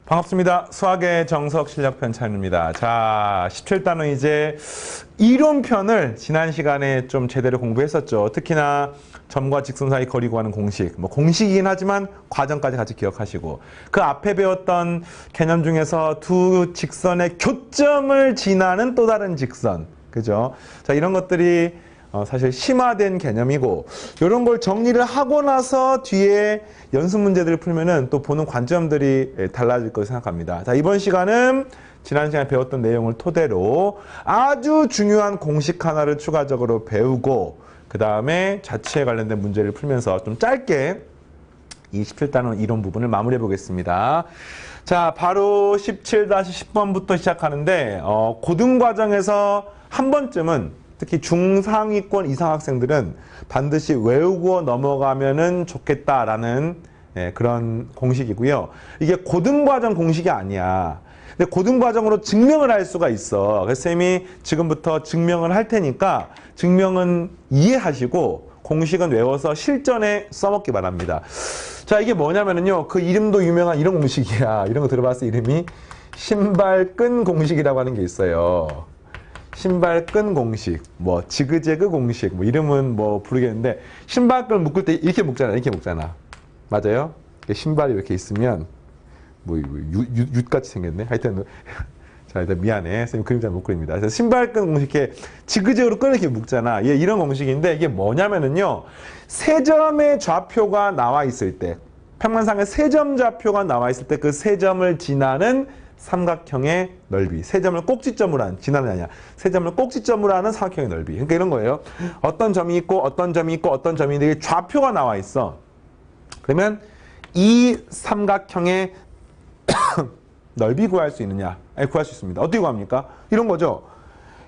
반갑습니다. 수학의 정석 실력 편찬입니다. 자, 17단원 이제 이론편을 지난 시간에 좀 제대로 공부했었죠. 특히나 점과 직선 사이 거리 구하는 공식. 뭐 공식이긴 하지만 과정까지 같이 기억하시고 그 앞에 배웠던 개념 중에서 두 직선의 교점을 지나는 또 다른 직선. 그죠? 자, 이런 것들이 사실 심화된 개념이고 이런 걸 정리를 하고 나서 뒤에 연습 문제들을 풀면은 또 보는 관점들이 달라질 거라고 생각합니다. 자, 이번 시간은 지난 시간에 배웠던 내용을 토대로 아주 중요한 공식 하나를 추가적으로 배우고 그 다음에 자취에 관련된 문제를 풀면서 좀 짧게 이 17단원 이론 부분을 마무리해 보겠습니다. 자, 바로 17-10번부터 시작하는데 고등과정에서 한 번쯤은 특히 중상위권 이상 학생들은 반드시 외우고 넘어가면은 좋겠다라는 그런 공식이고요. 이게 고등과정 공식이 아니야. 근데 고등과정으로 증명을 할 수가 있어. 그래서 쌤이 지금부터 증명을 할 테니까 증명은 이해하시고 공식은 외워서 실전에 써먹기 바랍니다. 자, 이게 뭐냐면은요. 그 이름도 유명한 이런 공식이야. 이런 거 들어봤어? 이름이 신발끈 공식이라고 하는 게 있어요. 신발끈 공식, 뭐 지그재그 공식, 뭐 이름은 뭐 부르겠는데 신발끈 묶을 때 이렇게 묶잖아, 이렇게 묶잖아. 맞아요? 신발이 이렇게 있으면 뭐 윷같이 생겼네. 하여튼 자, 일단 미안해, 선생님 그림 잘 못 그립니다. 그래서 신발끈 공식 이렇게 지그재그로 끈을 이렇게 묶잖아. 예, 이런 공식인데 이게 뭐냐면은요, 세 점의 좌표가 나와 있을 때, 평면상에 세 점 좌표가 나와 있을 때 그 세 점을 지나는 삼각형의 넓이. 세 점을 꼭지점으로 하는, 지나는 아니야. 세 점을 꼭지점으로 하는 삼각형의 넓이. 그러니까 이런 거예요. 어떤 점이 있고, 어떤 점이 있고, 어떤 점이 있는데 좌표가 나와 있어. 그러면 이 삼각형의 넓이 구할 수 있느냐? 구할 수 있습니다. 어떻게 구합니까? 이런 거죠.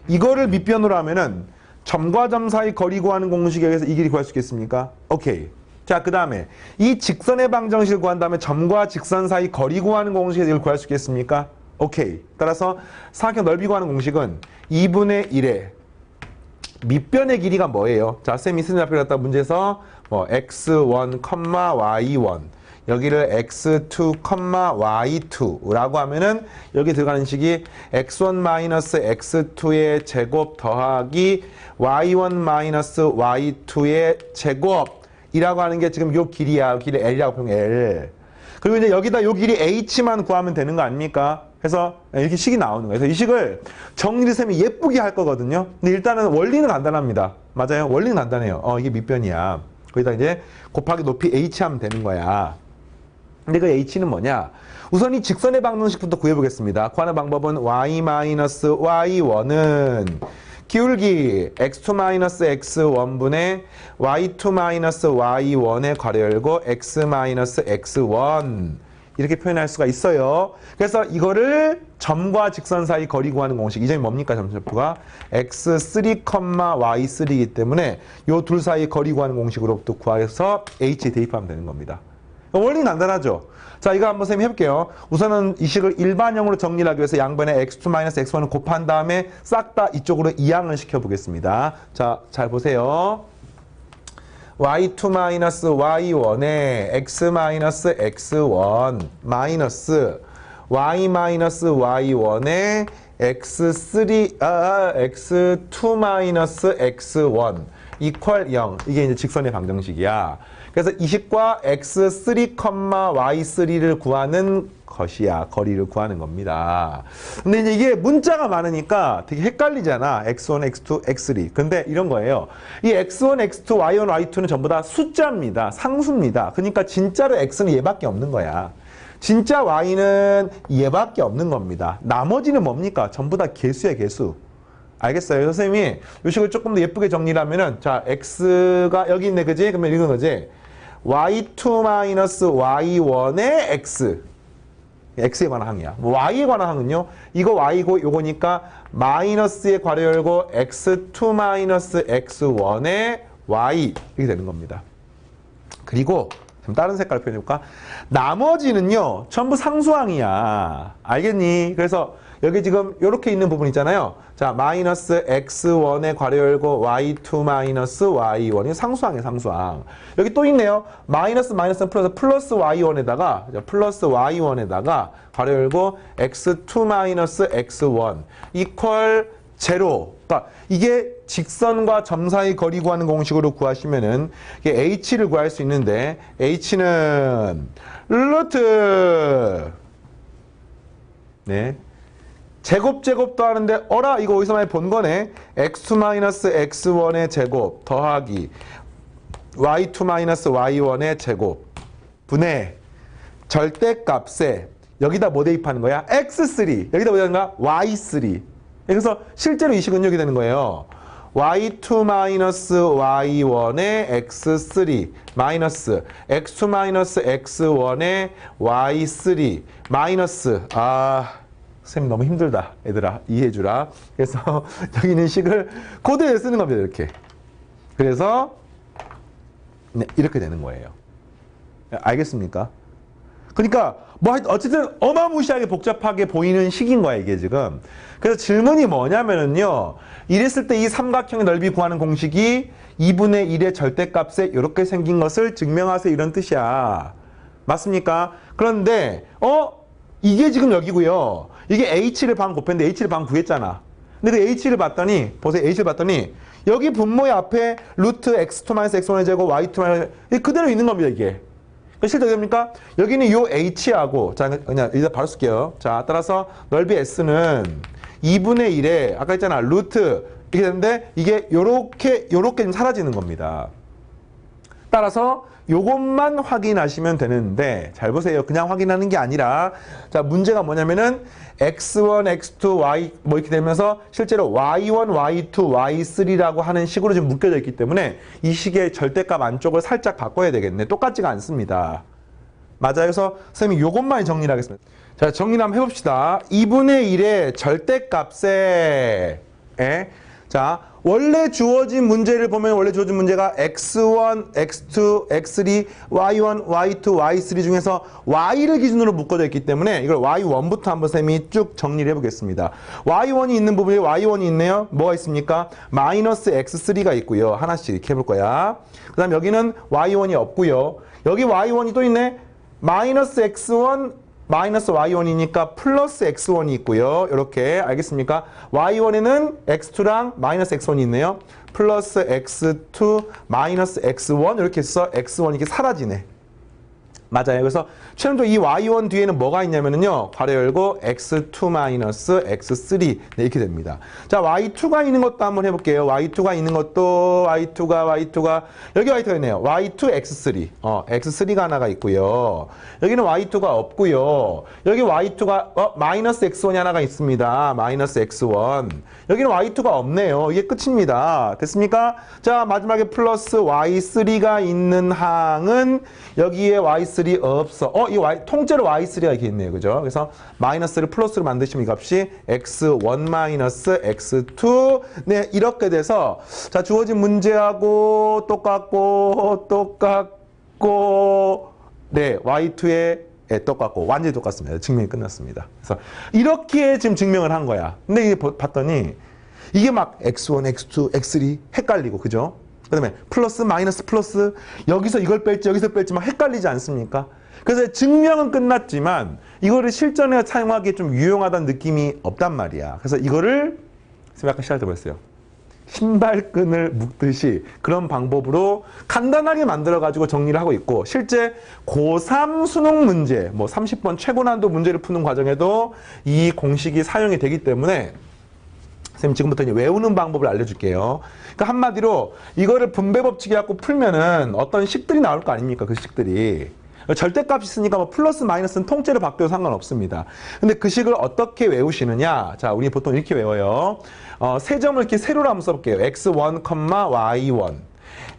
이거를 밑변으로 하면은 점과 점 사이 거리 구하는 공식에 의해서 이 길이 구할 수 있겠습니까? 오케이. 자, 그 다음에 이 직선의 방정식을 구한 다음에 점과 직선 사이 거리 구하는 공식에서 이걸 구할 수 있겠습니까? 오케이. 따라서 삼각형 넓이 구하는 공식은 2분의 1의 밑변의 길이가 뭐예요? 자, 쌤이 쓰는 좌표를 갖다 문제에서 뭐 x1, y1 여기를 x2, y2라고 하면은 여기 들어가는 식이 x1-x2의 제곱 더하기 y1-y2의 제곱 이라고 하는 게 지금 요 길이야. 길이 L이라고 표현 L. 그리고 이제 여기다 요 길이 H만 구하면 되는 거 아닙니까? 그래서 이렇게 식이 나오는 거예요. 그래서 이 식을 정리를 쌤이 예쁘게 할 거거든요. 근데 일단은 원리는 간단합니다. 맞아요? 원리는 간단해요. 이게 밑변이야. 거기다 이제 곱하기 높이 H 하면 되는 거야. 근데 그 H는 뭐냐? 우선 이 직선의 방정식부터 구해보겠습니다. 구하는 방법은 y-y1은 기울기 x2-x1분의 y2-y1의 괄호 열고 x-x1 이렇게 표현할 수가 있어요. 그래서 이거를 점과 직선 사이 거리 구하는 공식. 이 점이 뭡니까? 점수표가 x3, y3이기 때문에 이 둘 사이 거리 구하는 공식으로부터 구해서 h 대입하면 되는 겁니다. 원리는 간단하죠. 자, 이거 한번 선생님 해볼게요. 우선은 이 식을 일반형으로 정리를 하기 위해서 양변에 x2-x1을 곱한 다음에 싹 다 이쪽으로 이항을 시켜보겠습니다. 자, 잘 보세요. y2-y1에 x-x1 마이너스 y-y1에 x2-x1 이퀄 0. 이게 이제 직선의 방정식이야. 그래서 이 식과 x3, y3를 구하는 것이야. 거리를 구하는 겁니다. 근데 이제 이게 문자가 많으니까 되게 헷갈리잖아. x1, x2, x3. 근데 이런 거예요. 이 x1, x2, y1, y2는 전부 다 숫자입니다. 상수입니다. 그러니까 진짜로 x는 얘밖에 없는 거야. 진짜 y는 얘밖에 없는 겁니다. 나머지는 뭡니까? 전부 다 개수야, 개수. 알겠어요? 선생님이 이 식을 조금 더 예쁘게 정리를 하면은, 자, x가 여기 있네, 그지? 그러면 이건 거지? y2-y1의 x. x에 관한 항이야. y에 관한 항은요, 이거 y고 요거니까 마이너스의 괄호 열고 x2-x1의 y. 이렇게 되는 겁니다. 그리고 좀 다른 색깔 표현해볼까? 나머지는요, 전부 상수항이야. 알겠니? 그래서 여기 지금 이렇게 있는 부분 있잖아요. 자, 마이너스 x1에 괄호 열고 y2 마이너스 y1. 이 상수항이에요, 상수항. 여기 또 있네요. 마이너스 플러스 y1에다가 플러스 y1에다가 괄호 열고 x2 마이너스 x1 이퀄 제로. 그러니까 이게 직선과 점 사이 거리 구하는 공식으로 구하시면은 이게 h를 구할 수 있는데 h는 루트 네. 제곱도 하는데 어라 이거 어디서 많이 본 거네. x2 마이너스 x1의 제곱 더하기 y2 마이너스 y1의 제곱 분의 절대값에 여기다 뭐 대입하는 거야? x3 여기다 뭐 대입하는 거야? y3. 그래서 실제로 이 식은 이렇게 되는 거예요. y2 마이너스 y1의 x3 마이너스 x2 마이너스 x1의 y3 마이너스 쌤 너무 힘들다 얘들아 이해해주라. 그래서 여기 있는 식을 그대로 쓰는 겁니다. 이렇게. 그래서 네, 이렇게 되는 거예요. 알겠습니까? 그러니까 뭐 어쨌든 어마무시하게 복잡하게 보이는 식인 거야 이게 지금. 그래서 질문이 뭐냐면은요. 이랬을 때 이 삼각형의 넓이 구하는 공식이 2분의 1의 절대값에 이렇게 생긴 것을 증명하세요 이런 뜻이야. 맞습니까? 그런데 이게 지금 여기고요. 이게 h를 방 곱했는데 h를 방 구했잖아. 근데 그 h를 봤더니 보세요. h를 봤더니 여기 분모의 앞에 루트 x2 마이너스 x1의 제곱 y2 마이너스 그대로 있는 겁니다 이게. 실제 됩니까? 여기는 요 h하고 자 그냥 여기다 바로 쓸게요. 자 따라서 넓이 s는 2분의 1에 아까 했잖아 루트 이렇게 되는데 이게 요렇게 좀 사라지는 겁니다. 따라서 요것만 확인하시면 되는데 잘 보세요. 그냥 확인하는 게 아니라 자 문제가 뭐냐면은 x1, x2, y 뭐 이렇게 되면서 실제로 y1, y2, y3라고 하는 식으로 좀 묶여져 있기 때문에 이 식의 절대값 안쪽을 살짝 바꿔야 되겠네. 똑같지가 않습니다. 맞아요. 그래서 선생님이 요것만 정리를 하겠습니다. 자 정리를 한번 해봅시다. 2분의 1의 절대값에 자 원래 주어진 문제를 보면 원래 주어진 문제가 x1, x2, x3, y1, y2, y3 중에서 y를 기준으로 묶어져 있기 때문에 이걸 y1부터 한번 쌤이 쭉 정리를 해보겠습니다. y1이 있는 부분에 y1이 있네요. 뭐가 있습니까? 마이너스 x3가 있고요. 하나씩 이렇게 해볼 거야. 그 다음 여기는 y1이 없고요. 여기 y1이 또 있네. 마이너스 x1 마이너스 y1이니까 플러스 x1이 있고요. 이렇게 알겠습니까? y1에는 x2랑 마이너스 x1이 있네요. 플러스 x2 마이너스 x1 이렇게 해서 x1 이게 사라지네. 맞아요. 그래서 최종적으로 이 y1 뒤에는 뭐가 있냐면요. 괄호 열고 x2 마이너스 x3 네, 이렇게 됩니다. 자 y2가 있는 것도 한번 해볼게요. y2가 있는 것도 y2가 여기 y2가 있네요. y2 x3 x3가 하나가 있고요. 여기는 y2가 없고요. 여기 y2가 마이너스 x1이 하나가 있습니다. 마이너스 x1 여기는 y2가 없네요. 이게 끝입니다. 됐습니까? 자 마지막에 플러스 y3가 있는 항은 여기에 y3 없어. 이 통째로 y3가 이렇게 있네요. 그죠? 그래서 마이너스를 플러스로 만드시면 이 값이 x1 마이너스 x2 네 이렇게 돼서 자 주어진 문제하고 똑같고 네 y2에 똑같고 완전히 똑같습니다. 증명이 끝났습니다. 그래서 이렇게 지금 증명을 한 거야. 근데 이게 봤더니 이게 막 x1, x2, x3 헷갈리고 그죠? 그 다음에 플러스 마이너스 플러스 여기서 이걸 뺄지 여기서 뺄지 막 헷갈리지 않습니까? 그래서 증명은 끝났지만 이거를 실전에 사용하기에 좀 유용하다는 느낌이 없단 말이야. 그래서 이거를 선생님 아까 시작할 때 그랬어요. 신발끈을 묶듯이 그런 방법으로 간단하게 만들어가지고 정리를 하고 있고 실제 고3 수능 문제 뭐 30번 최고 난도 문제를 푸는 과정에도 이 공식이 사용이 되기 때문에 선생님 지금부터 이제 외우는 방법을 알려줄게요. 그러니까 한마디로 이거를 분배 법칙이 갖고 풀면은 어떤 식들이 나올 거 아닙니까? 그 식들이. 절대값이 있으니까 뭐 플러스 마이너스는 통째로 바뀌어도 상관없습니다. 근데 그 식을 어떻게 외우시느냐? 자, 우리 보통 이렇게 외워요. 세 점을 이렇게 세로로 한번 써볼게요. x1, y1,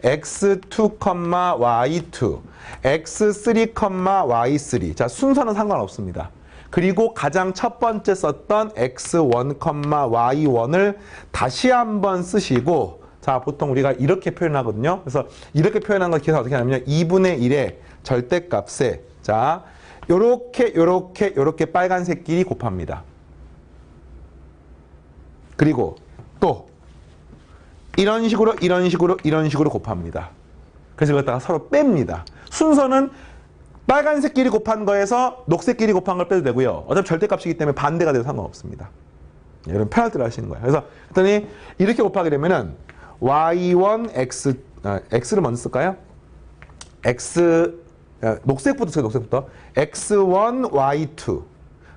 x2, y2, x3, y3. 자, 순서는 상관없습니다. 그리고 가장 첫 번째 썼던 x1, y1을 다시 한번 쓰시고 자 보통 우리가 이렇게 표현하거든요. 그래서 이렇게 표현한 걸 기억해서 어떻게 하냐면 2분의 1의 절대값에 자 요렇게 빨간색끼리 곱합니다. 그리고 또 이런 식으로 이런 식으로 이런 식으로 곱합니다. 그래서 이걸 갖다가 서로 뺍니다. 순서는 빨간색끼리 곱한 거에서 녹색끼리 곱한 걸 빼도 되고요. 어차피 절대값이기 때문에 반대가 돼도 상관없습니다. 이런 페널티를 하시는 거예요. 그래서 그랬더니 이렇게 곱하게 되면은 y1 x x를 먼저 쓸까요? x 녹색부터 써요. 녹색부터 x1 y2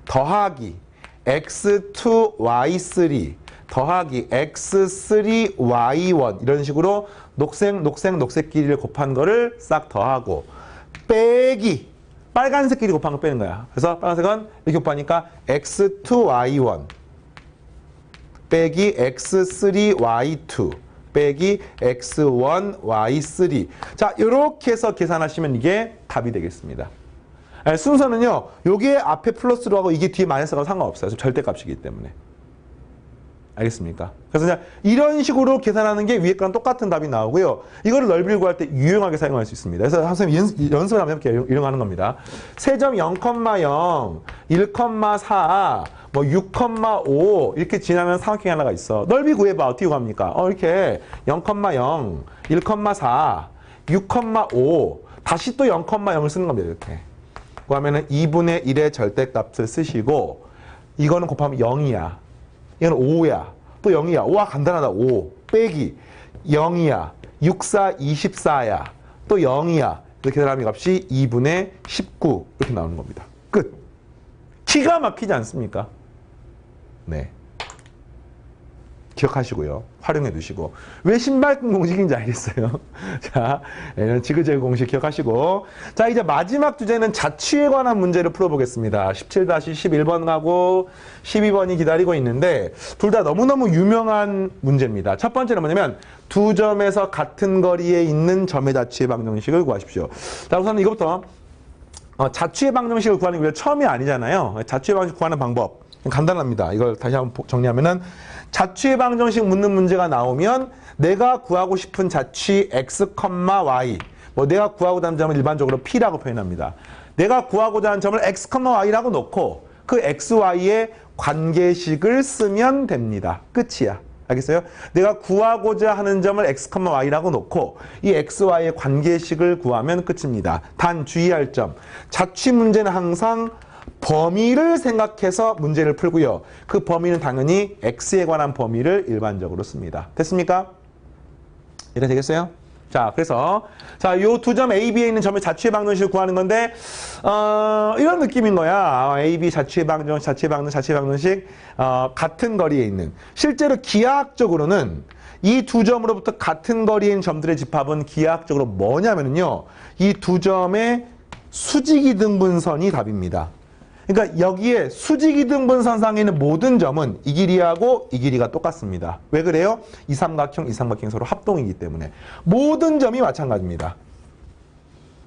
더하기 x2 y3 더하기 x3 y1 이런 식으로 녹색끼리를 곱한 거를 싹 더하고 빼기 빨간색끼리 곱한 거 빼는 거야. 그래서 빨간색은 이렇게 곱하니까 x2 y1 빼기 x3 y2 빼기 x1 y3. 자, 이렇게 해서 계산하시면 이게 답이 되겠습니다. 순서는요, 요게 앞에 플러스로 하고 이게 뒤에 마이너스가 상관없어요. 절대값이기 때문에. 알겠습니까? 그래서 그냥 이런 식으로 계산하는 게 위에 거랑 똑같은 답이 나오고요. 이거를 넓이를 구할 때 유용하게 사용할 수 있습니다. 그래서 선생님 연습을 한번 해볼게요. 이런 거 하는 겁니다. 세점 0,0, 1,4, 뭐 6,5 이렇게 지나는 삼각형이 하나가 있어. 넓이 구해봐. 어떻게 구합니까? 이렇게 0,0, 1,4, 6,5 다시 또 0,0을 쓰는 겁니다. 이렇게. 구하면은 2분의 1의 절대값을 쓰시고 이거는 곱하면 0이야. 이건 5야. 또 0이야. 5와 간단하다. 5 빼기 0이야. 6, 4, 24야. 또 0이야. 이렇게 사람의 값이 2분의 19 이렇게 나오는 겁니다. 끝. 기가 막히지 않습니까? 네. 기억하시고요. 활용해 두시고. 왜 신발끈 공식인지 알겠어요? 자, 이런 지그재그 공식 기억하시고. 자, 이제 마지막 주제는 자취에 관한 문제를 풀어보겠습니다. 17-11번 가고 12번이 기다리고 있는데 둘 다 너무너무 유명한 문제입니다. 첫 번째는 뭐냐면 두 점에서 같은 거리에 있는 점의 자취의 방정식을 구하십시오. 자, 우선 이것부터 자취의 방정식을 구하는 게 처음이 아니잖아요. 자취의 방정식 구하는 방법. 간단합니다. 이걸 다시 한번 정리하면은 자취의 방정식 묻는 문제가 나오면 내가 구하고 싶은 자취 x, y 뭐 내가 구하고자 하는 점을 일반적으로 p라고 표현합니다. 내가 구하고자 하는 점을 x, y라고 놓고 그 x, y의 관계식을 쓰면 됩니다. 끝이야. 알겠어요? 내가 구하고자 하는 점을 x, y라고 놓고 이 x, y의 관계식을 구하면 끝입니다. 단 주의할 점. 자취 문제는 항상 범위를 생각해서 문제를 풀고요. 그 범위는 당연히 x에 관한 범위를 일반적으로 씁니다. 됐습니까? 이래 되겠어요? 자, 그래서 자, 요 두 점 A, B에 있는 점의 자취의 방정식을 구하는 건데 이런 느낌인 거야. A, B 자취의 방정식 같은 거리에 있는. 실제로 기하학적으로는 이 두 점으로부터 같은 거리에 있는 점들의 집합은 기하학적으로 뭐냐면요. 이 두 점의 수직이등분선이 답입니다. 그러니까 여기에 수직이등분선상에 있는 모든 점은 이 길이하고 이 길이가 똑같습니다. 왜 그래요? 이 삼각형 서로 합동이기 때문에. 모든 점이 마찬가지입니다.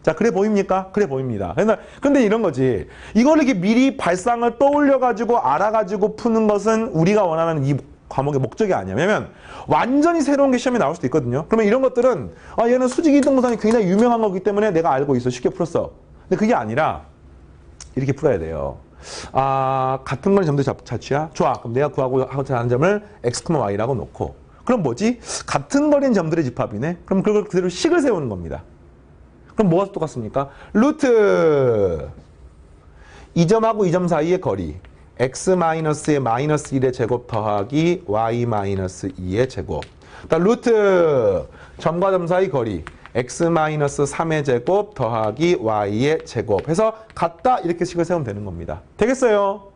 자, 그래 보입니까? 그래 보입니다. 근데 이런 거지. 이걸 이렇게 미리 발상을 떠올려가지고 알아가지고 푸는 것은 우리가 원하는 이 과목의 목적이 아니야. 왜냐면 완전히 새로운 게 시험에 나올 수도 있거든요. 그러면 이런 것들은 얘는 수직이등분선이 굉장히 유명한 거기 때문에 내가 알고 있어. 쉽게 풀었어. 근데 그게 아니라 이렇게 풀어야 돼요. 같은 거리 점들 자취야? 좋아. 그럼 내가 구하고자 하는 점을 x, y라고 놓고 그럼 뭐지? 같은 거리인 점들의 집합이네? 그럼 그걸 그대로 식을 세우는 겁니다. 그럼 뭐가 똑같습니까? 루트 이 점하고 이 점 사이의 거리 x-의 -1의 제곱 더하기 y-2의 제곱. 루트 점과 점 사이 거리 x-3의 제곱 더하기 y의 제곱 해서 같다 이렇게 식을 세우면 되는 겁니다. 되겠어요?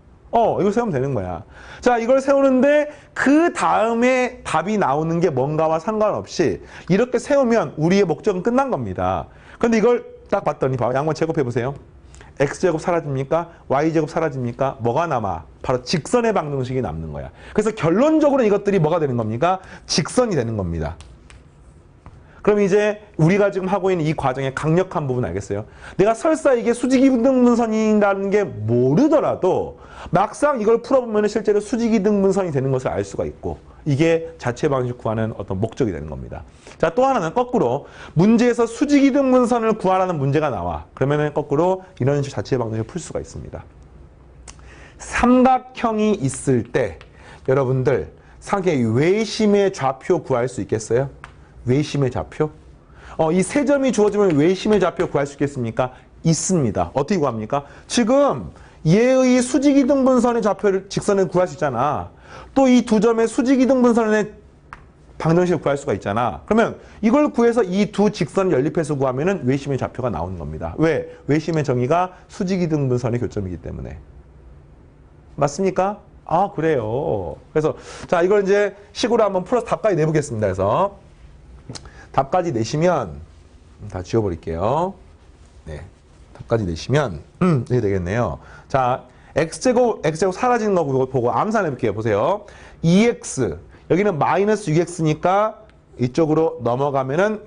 이걸 세우면 되는 거야. 자, 이걸 세우는데 그 다음에 답이 나오는 게 뭔가와 상관없이 이렇게 세우면 우리의 목적은 끝난 겁니다. 근데 이걸 딱 봤더니 양번 제곱해 보세요. x제곱 사라집니까? y제곱 사라집니까? 뭐가 남아? 바로 직선의 방정식이 남는 거야. 그래서 결론적으로 이것들이 뭐가 되는 겁니까? 직선이 되는 겁니다. 그럼 이제 우리가 지금 하고 있는 이 과정의 강력한 부분 알겠어요? 내가 설사 이게 수직이등분선이라는 게 모르더라도 막상 이걸 풀어보면 실제로 수직이등분선이 되는 것을 알 수가 있고 이게 자체 방식 구하는 어떤 목적이 되는 겁니다. 자, 또 하나는 거꾸로 문제에서 수직이등분선을 구하라는 문제가 나와. 그러면은 거꾸로 이런 식으로 자체 방식을 풀 수가 있습니다. 삼각형이 있을 때 여러분들 상계 외심의 좌표 구할 수 있겠어요? 외심의 좌표? 이 세 점이 주어지면 외심의 좌표 구할 수 있겠습니까? 있습니다. 어떻게 구합니까? 지금 얘의 수직이등분선의 좌표를 직선을 구할 수 있잖아. 또 이 두 점의 수직이등분선의 방정식을 구할 수가 있잖아. 그러면 이걸 구해서 이 두 직선을 연립해서 구하면은 외심의 좌표가 나오는 겁니다. 왜? 외심의 정의가 수직이등분선의 교점이기 때문에. 맞습니까? 아, 그래요. 그래서 자, 이걸 이제 식으로 한번 풀어서 답까지 내보겠습니다. 그래서 답까지 내시면 다 지워버릴게요. 네, 답까지 내시면 이렇게 되겠네요. 자, x제곱 사라지는 거 보고 암산해볼게요. 보세요. 2x 여기는 마이너스 6x니까 이쪽으로 넘어가면은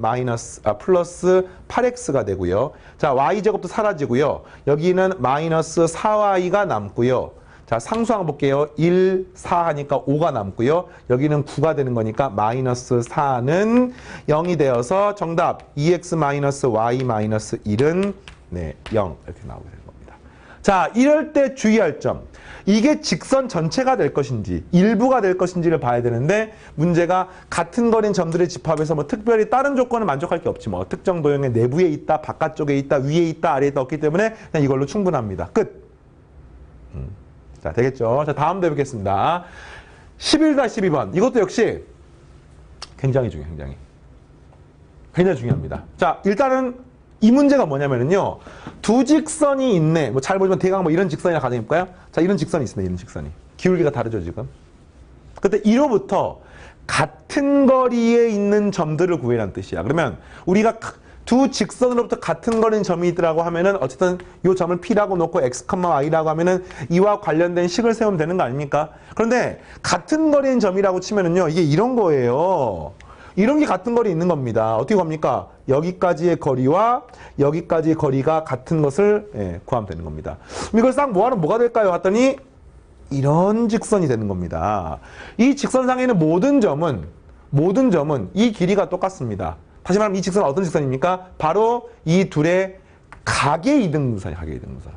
플러스 8x가 되고요. 자, y제곱도 사라지고요. 여기는 마이너스 4y가 남고요. 자, 상수항 볼게요. 1, 4 하니까 5가 남고요. 여기는 9가 되는 거니까 마이너스 4는 0이 되어서 정답 2x 마이너스 y 마이너스 1은 네, 0 이렇게 나오게 되는 겁니다. 자, 이럴 때 주의할 점. 이게 직선 전체가 될 것인지 일부가 될 것인지를 봐야 되는데 문제가 같은 거리인 점들의 집합에서 뭐 특별히 다른 조건을 만족할 게 없지 뭐 특정 도형의 내부에 있다, 바깥쪽에 있다, 위에 있다, 아래에 있다 없기 때문에 그냥 이걸로 충분합니다. 끝. 자, 되겠죠? 자, 다음 배우겠습니다. 11-12번. 이것도 역시 굉장히 중요해요. 굉장히 중요합니다. 자, 일단은 이 문제가 뭐냐면은요. 두 직선이 있네. 뭐 잘 보시면 대강 뭐 이런 직선이나 가정해볼까요? 자, 이런 직선이 있습니다. 이런 직선이. 기울기가 다르죠, 지금. 그때 1호부터 같은 거리에 있는 점들을 구해라는 뜻이야. 그러면 우리가 두 직선으로부터 같은 거리인 점이 있더라고 하면은 어쨌든 이 점을 P라고 놓고 X, Y라고 하면은 이와 관련된 식을 세우면 되는 거 아닙니까? 그런데 같은 거리인 점이라고 치면은요, 이게 이런 거예요. 이런 게 같은 거리 있는 겁니다. 어떻게 구합니까? 여기까지의 거리와 여기까지의 거리가 같은 것을 구하면 되는 겁니다. 이걸 싹 모아놓으면 뭐가 될까요? 했더니 이런 직선이 되는 겁니다. 이 직선상에 있는 모든 점은 이 길이가 똑같습니다. 다시 말하면 이 직선은 어떤 직선입니까? 바로 이 둘의 각의 이등분선이에요. 각의 이등분선.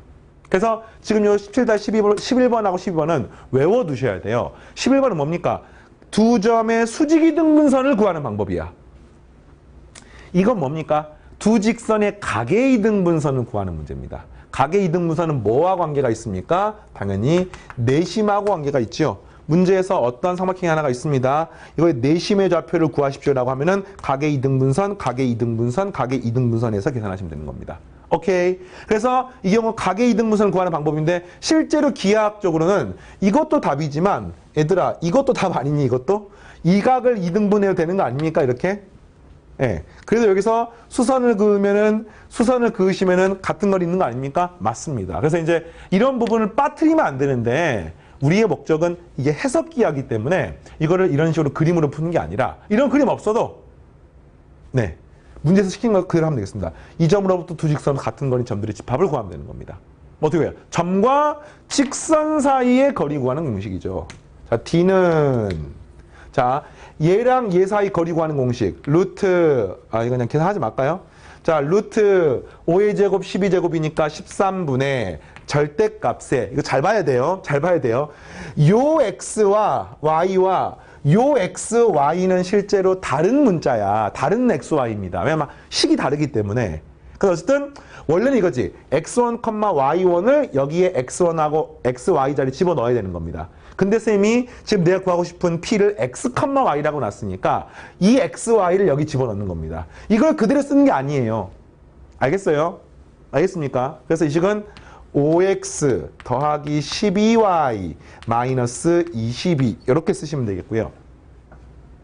그래서 지금 요 11번하고 12번은 외워두셔야 돼요. 11번은 뭡니까? 두 점의 수직이등분선을 구하는 방법이야. 이건 뭡니까? 두 직선의 각의 이등분선을 구하는 문제입니다. 각의 이등분선은 뭐와 관계가 있습니까? 당연히 내심하고 관계가 있죠. 문제에서 어떤 삼각형이 하나가 있습니다. 이거의 내심의 좌표를 구하십시오라고 하면은 각의 이등분선, 각의 이등분선, 각의 이등분선에서 계산하시면 되는 겁니다. 오케이. 그래서 이 경우 각의 이등분선을 구하는 방법인데 실제로 기하학적으로는 이것도 답이지만 얘들아 이것도 답 아니니 이것도? 이 각을 이등분해도 되는 거 아닙니까? 이렇게? 예. 그래서 여기서 수선을 그으시면은 같은 거리 있는 거 아닙니까? 맞습니다. 그래서 이제 이런 부분을 빠뜨리면 안 되는데 우리의 목적은 이게 해석기하기 때문에 이거를 이런 식으로 그림으로 푸는 게 아니라 이런 그림 없어도 네 문제에서 시킨 거 그대로 하면 되겠습니다. 이 점으로부터 두 직선 같은 거리인 점들의 집합을 구하면 되는 겁니다. 어떻게 해요? 점과 직선 사이의 거리 구하는 공식이죠. 자, D는 자 얘랑 얘 사이 거리 구하는 공식 루트 이거 그냥 계산하지 말까요? 자, 루트 5의 제곱 12제곱이니까 13분의 절대값에 이거 잘 봐야 돼요. 요 x와 y와 요 x, y는 실제로 다른 문자야. 다른 x, y입니다. 왜냐면 식이 다르기 때문에. 그래서 어쨌든 원래는 이거지. x1, y1을 여기에 x1하고 xy 자리 집어넣어야 되는 겁니다. 근데 쌤이 지금 내가 구하고 싶은 p를 x, y라고 놨으니까 이 x, y를 여기 집어넣는 겁니다. 이걸 그대로 쓰는 게 아니에요. 알겠어요? 알겠습니까? 그래서 이 식은 5x 더하기 12y 마이너스 22 이렇게 쓰시면 되겠고요.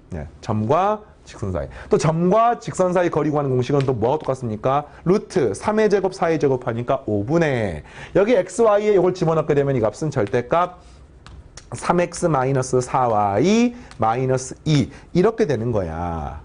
네, 점과 직선 사이. 또 점과 직선 사이 거리 구하는 공식은 또 뭐가 똑같습니까? 루트 3의 제곱 4의 제곱 하니까 5분의 여기 xy에 이걸 집어넣게 되면 이 값은 절대값 3x 마이너스 4y 마이너스 2 이렇게 되는 거야.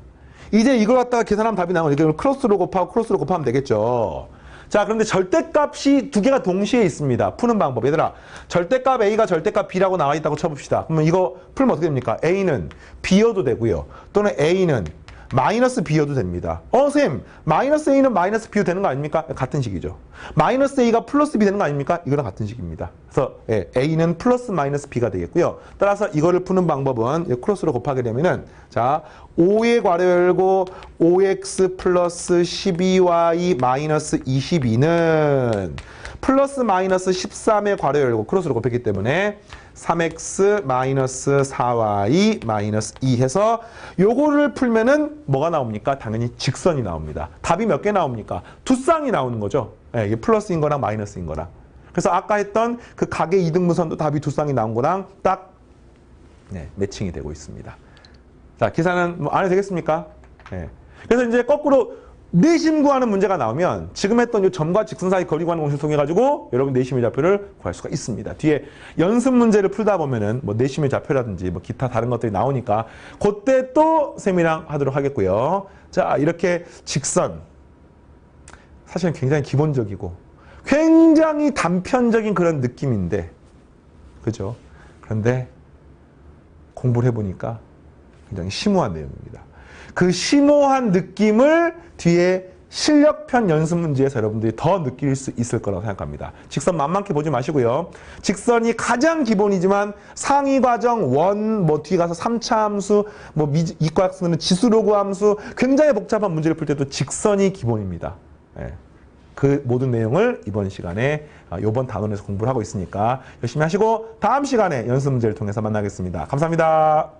이제 이걸 갖다가 계산하면 답이 나오면 이걸 크로스로 곱하면 되겠죠. 자, 그런데 절대값이 두 개가 동시에 있습니다. 푸는 방법. 얘들아, 절대값 A가 절대값 B라고 나와 있다고 쳐봅시다. 그러면 이거 풀면 어떻게 됩니까? A는 B여도 되고요. 또는 A는 마이너스 b여도 됩니다. 선생님, 마이너스 a는 마이너스 b도 되는 거 아닙니까? 같은 식이죠. 마이너스 a가 플러스 b 되는 거 아닙니까? 이거랑 같은 식입니다. 그래서 a는 플러스 마이너스 b가 되겠고요. 따라서 이거를 푸는 방법은 크로스로 곱하게 되면은 자 5의 괄호 열고 5x 플러스 12y 마이너스 22는 플러스 마이너스 13의 괄호 열고 크로스로 곱했기 때문에 3x 마이너스 4y 마이너스 2 해서 요거를 풀면은 뭐가 나옵니까? 당연히 직선이 나옵니다. 답이 몇 개 나옵니까? 두 쌍이 나오는 거죠. 이게 플러스인 거랑 마이너스인 거랑. 그래서 아까 했던 그 각의 이등분선도 답이 두 쌍이 나온 거랑 딱 매칭이 되고 있습니다. 자, 계산은 뭐 안 해도 되겠습니까? 그래서 이제 거꾸로 내심 구하는 문제가 나오면 지금 했던 이 점과 직선 사이 거리 구하는 공식을 통해 가지고 여러분 내심의 좌표를 구할 수가 있습니다. 뒤에 연습 문제를 풀다 보면은 뭐 내심의 좌표라든지 뭐 기타 다른 것들이 나오니까 그때 또 쌤이랑 하도록 하겠고요. 자, 이렇게 직선 사실은 굉장히 기본적이고 굉장히 단편적인 그런 느낌인데 그죠? 그런데 공부를 해보니까 굉장히 심오한 내용입니다. 그 심오한 느낌을 뒤에 실력편 연습 문제에서 여러분들이 더 느낄 수 있을 거라고 생각합니다. 직선 만만히 보지 마시고요. 직선이 가장 기본이지만 상위 과정, 원, 뭐 뒤에 가서 3차 함수, 뭐 이과학습은 지수로그 함수, 굉장히 복잡한 문제를 풀 때도 직선이 기본입니다. 그 모든 내용을 이번 시간에 이번 단원에서 공부를 하고 있으니까 열심히 하시고 다음 시간에 연습 문제를 통해서 만나겠습니다. 감사합니다.